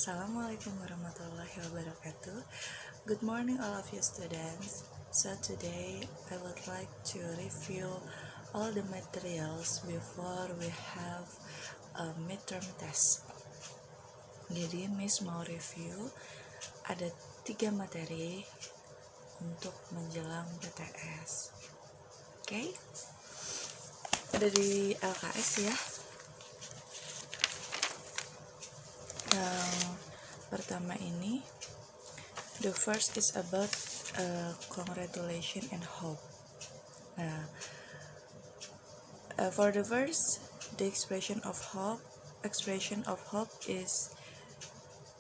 Assalamualaikum warahmatullahi wabarakatuh. Good morning all of you students. So today I would like to review all the materials before we have a midterm test. Jadi Miss mau review ada 3 materi untuk menjelang PTS. Oke? Ada di LKS ya. Yang pertama ini, the first is about congratulation and hope. Nah, for the verse, the expression of hope is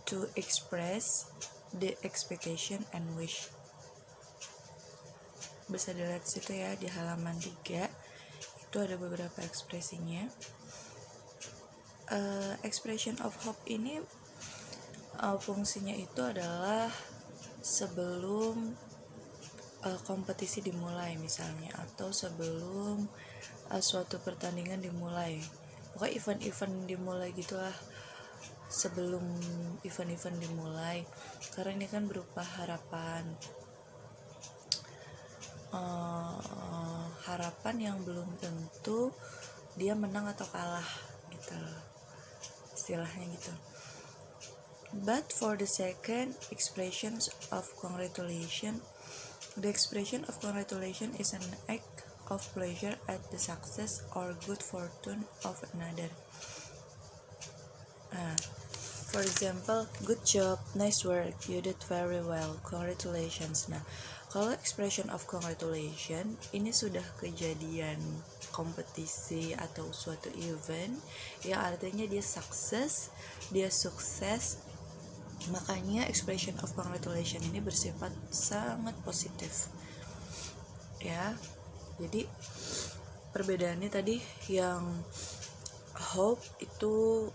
to express the expectation and wish. Bisa dilihat situ ya di halaman 3 itu ada beberapa ekspresinya. Expression of hope ini fungsinya itu adalah sebelum kompetisi dimulai misalnya, atau sebelum suatu pertandingan dimulai, pokoknya event-event dimulai gitulah, sebelum event-event dimulai, karena ini kan berupa harapan harapan yang belum tentu dia menang atau kalah gitu, istilahnya gitu. But for the second expressions of congratulation, the expression of congratulation is an act of pleasure at the success or good fortune of another. For example, good job, nice work, you did very well, congratulations. Nah, kalau expression of congratulation ini sudah kejadian kompetisi atau suatu event yang artinya dia sukses, makanya expression of congratulation ini bersifat sangat positif ya. Jadi perbedaannya tadi yang hope itu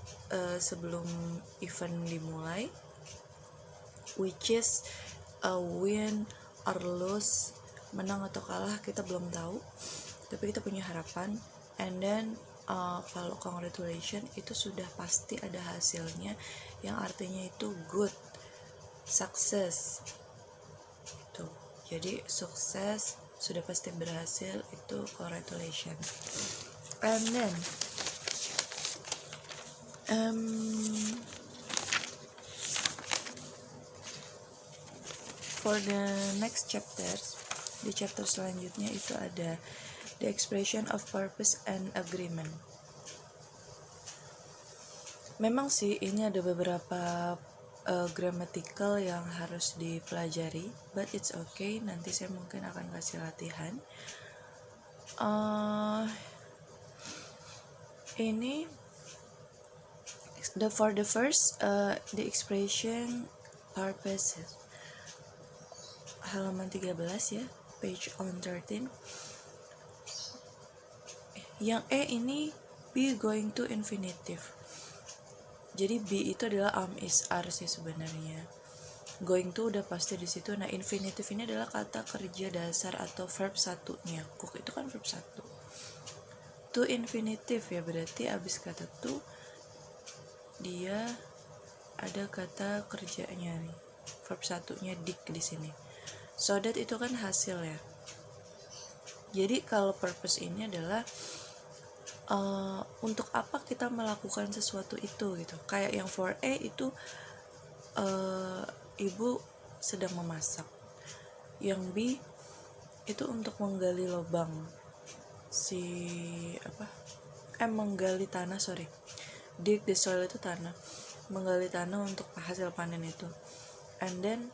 sebelum event dimulai, which is a win or lose, menang atau kalah kita belum tahu, tapi kita punya harapan. And then kalau congratulation itu sudah pasti ada hasilnya, yang artinya itu good, sukses itu. Jadi sukses sudah pasti berhasil, itu congratulation. And then for the next chapters, di chapter selanjutnya itu ada the expression of purpose and agreement. Memang sih ini ada beberapa grammatical yang harus dipelajari, but it's okay, nanti saya mungkin akan kasih latihan. Ini for the first the expression purpose, halaman 13 ya, page on 13. Yang E ini be going to infinitive. Jadi be itu adalah is are sih sebenarnya. Going to udah pasti di situ. Nah, infinitive ini adalah kata kerja dasar atau verb satunya. Cook itu kan verb satu. To infinitive ya, berarti abis kata to dia ada kata kerjanya nih. Verb satunya dig di sini. So that itu kan hasil ya. Jadi kalau purpose ini adalah untuk apa kita melakukan sesuatu itu gitu. Kayak yang for A itu ibu sedang memasak. Yang B itu untuk menggali lubang menggali tanah, dig the soil itu tanah, menggali tanah untuk hasil panen itu. And then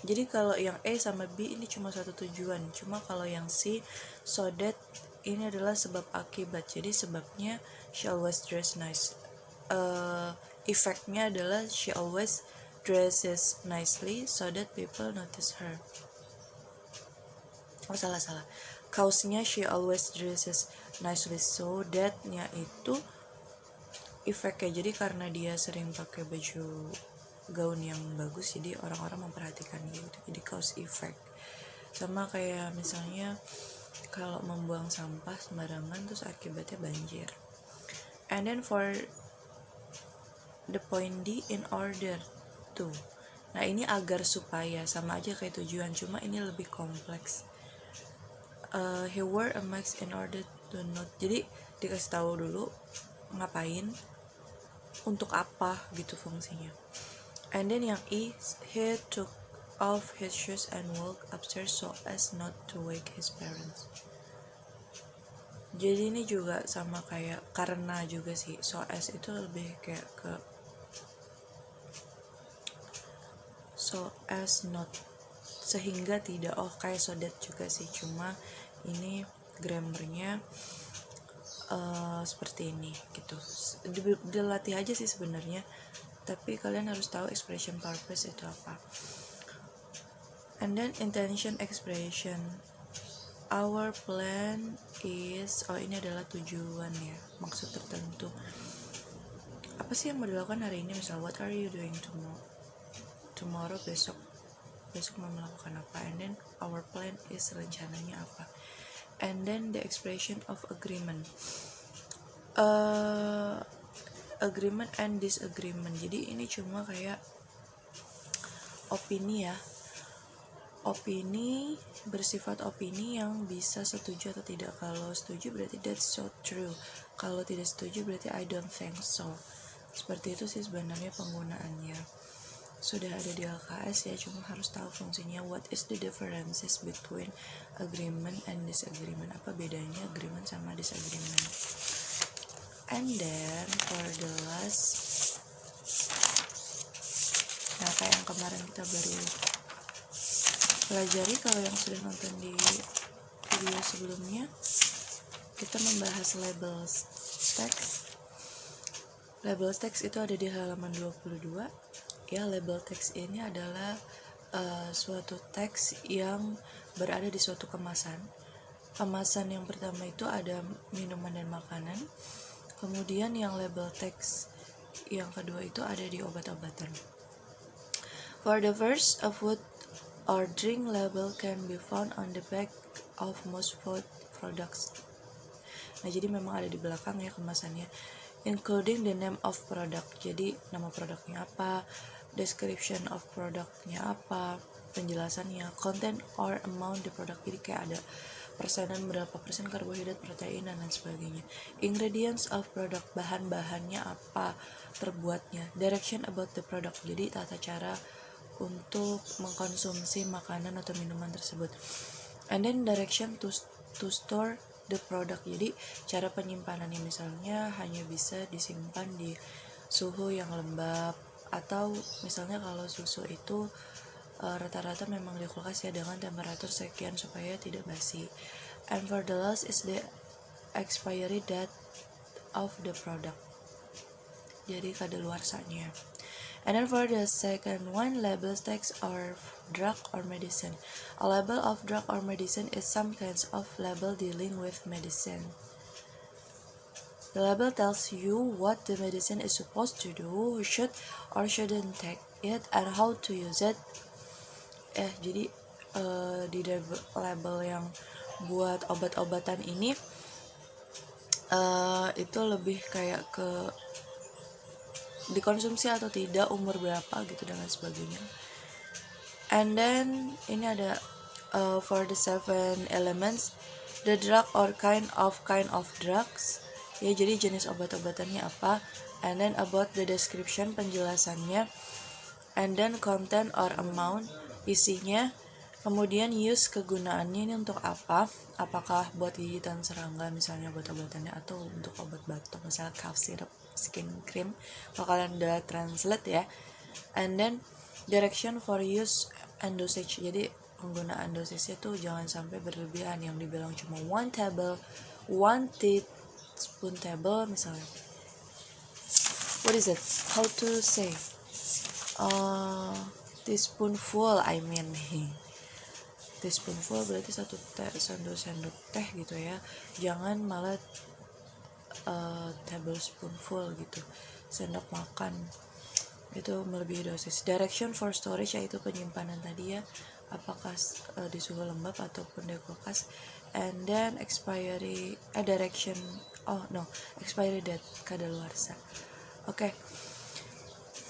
jadi kalau yang A sama B ini cuma satu tujuan, cuma kalau yang C so that ini adalah sebab akibat. Jadi sebabnya she always dress nice, efeknya adalah she always dresses nicely so that people notice her. Salah. Cause-nya she always dresses nicely so that-nya itu efeknya. Jadi karena dia sering pakai baju gaun yang bagus, jadi orang-orang memperhatikan dia gitu. Jadi cause effect. Sama kayak misalnya kalau membuang sampah sembarangan terus akibatnya banjir. And then for the point D in order to. Nah ini agar supaya, sama aja kayak tujuan, cuma ini lebih kompleks. He wore a mask in order to not. Jadi dikasih tahu dulu ngapain, untuk apa gitu fungsinya. And then yang E, he took off his shoes and walked upstairs so as not to wake his parents. Jadi ini juga sama kayak karena juga sih, so as itu lebih kayak ke so as not, sehingga tidak, kayak so that juga sih, cuma ini grammarnya seperti ini gitu. Dilatih aja sih sebenarnya, tapi kalian harus tahu expression purpose itu apa. And then intention expression, our plan is, ini adalah tujuan ya, maksud tertentu. Apa sih yang mau dilakukan hari ini, misal what are you doing tomorrow, besok mau melakukan apa. And then our plan is, rencananya apa. And then the expression of agreement, agreement and disagreement. Jadi ini cuma kayak opini ya, opini, bersifat opini yang bisa setuju atau tidak. Kalau setuju berarti that's so true, kalau tidak setuju berarti I don't think so. Seperti itu sih sebenarnya penggunaannya. Sudah ada di LKS ya, cuma harus tahu fungsinya. What is the differences between agreement and disagreement? Apa bedanya agreement sama disagreement? And then for the last, nah kayak yang kemarin kita baru pelajari, kalau yang sudah nonton di video sebelumnya, kita membahas labels text. Labels text itu ada di halaman 22. Ya, label text ini adalah suatu teks yang berada di suatu kemasan. Kemasan yang pertama itu ada minuman dan makanan. Kemudian yang label teks yang kedua itu ada di obat-obatan. For the first, a food or drink label can be found on the back of most food products. Nah, jadi memang ada di belakang ya kemasannya, including the name of product. Jadi nama produknya apa, description of produknya apa, penjelasannya, content or amount the product. Jadi kayak ada persenan, berapa persen karbohidrat, protein, dan lain sebagainya. Ingredients of product, bahan-bahannya apa, terbuatnya. Direction about the product, jadi tata cara untuk mengkonsumsi makanan atau minuman tersebut. And then direction to store the product, jadi cara penyimpanannya, misalnya hanya bisa disimpan di suhu yang lembab, atau misalnya kalau susu itu rata-rata memang di kulkas ya dengan temperatur sekian supaya tidak basi. And for the last is the expiry date of the product, jadi kadaluarsanya. And then for the second one, labels text or drug or medicine. A label of drug or medicine is some kinds of label dealing with medicine. The label tells you what the medicine is supposed to do, who should or shouldn't take it, and how to use it. Jadi di label yang buat obat-obatan ini itu lebih kayak ke dikonsumsi atau tidak, umur berapa gitu dan lain sebagainya. And then ini ada for the 7 elements, the drug or kind of drugs. Ya, jadi jenis obat-obatannya apa, and then about the description, penjelasannya, and then content or amount, isinya, kemudian use, kegunaannya, ini untuk apa, apakah buat gigitan serangga misalnya obat-obatannya, atau untuk obat batuk misalnya cough syrup, skin cream, kalau kalian udah translate ya. And then direction for use and dosage, jadi penggunaan dosisnya tuh jangan sampai berlebihan, yang dibilang cuma 1 teaspoon table misalnya. What is it? How to say? Teaspoonful, I mean. Teaspoonful berarti 1 sendok teh gitu ya. Jangan malah tablespoonful gitu, sendok makan, itu melebihi dosis. Direction for storage, yaitu penyimpanan tadi ya, apakah di suhu lembab ataupun di kulkas. And then expiry date, kadaluarsa. Oke.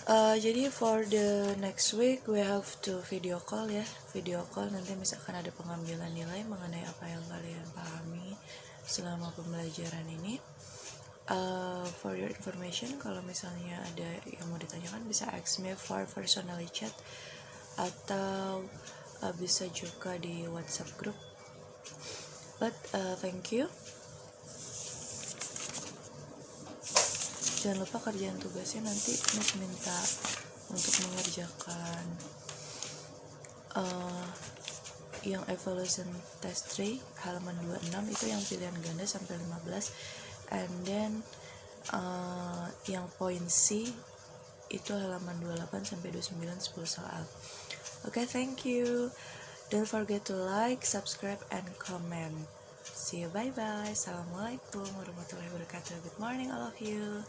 Jadi for the next week we have to video call ya, video call nanti misalkan ada pengambilan nilai mengenai apa yang kalian pahami selama pembelajaran ini. For your information, kalau misalnya ada yang mau ditanyakan bisa ask me for personally chat atau bisa juga di WhatsApp group. But thank you. Jangan lupa kerjaan tugasnya nanti Miss minta untuk mengerjakan yang evaluation test 3 halaman 26 itu yang pilihan ganda sampai 15, and then yang point C itu halaman 28 sampai 29 10 soal. Okay, thank you. Don't forget to like, subscribe, and comment. See you, bye bye. Assalamualaikum warahmatullahi wabarakatuh. Good morning all of you.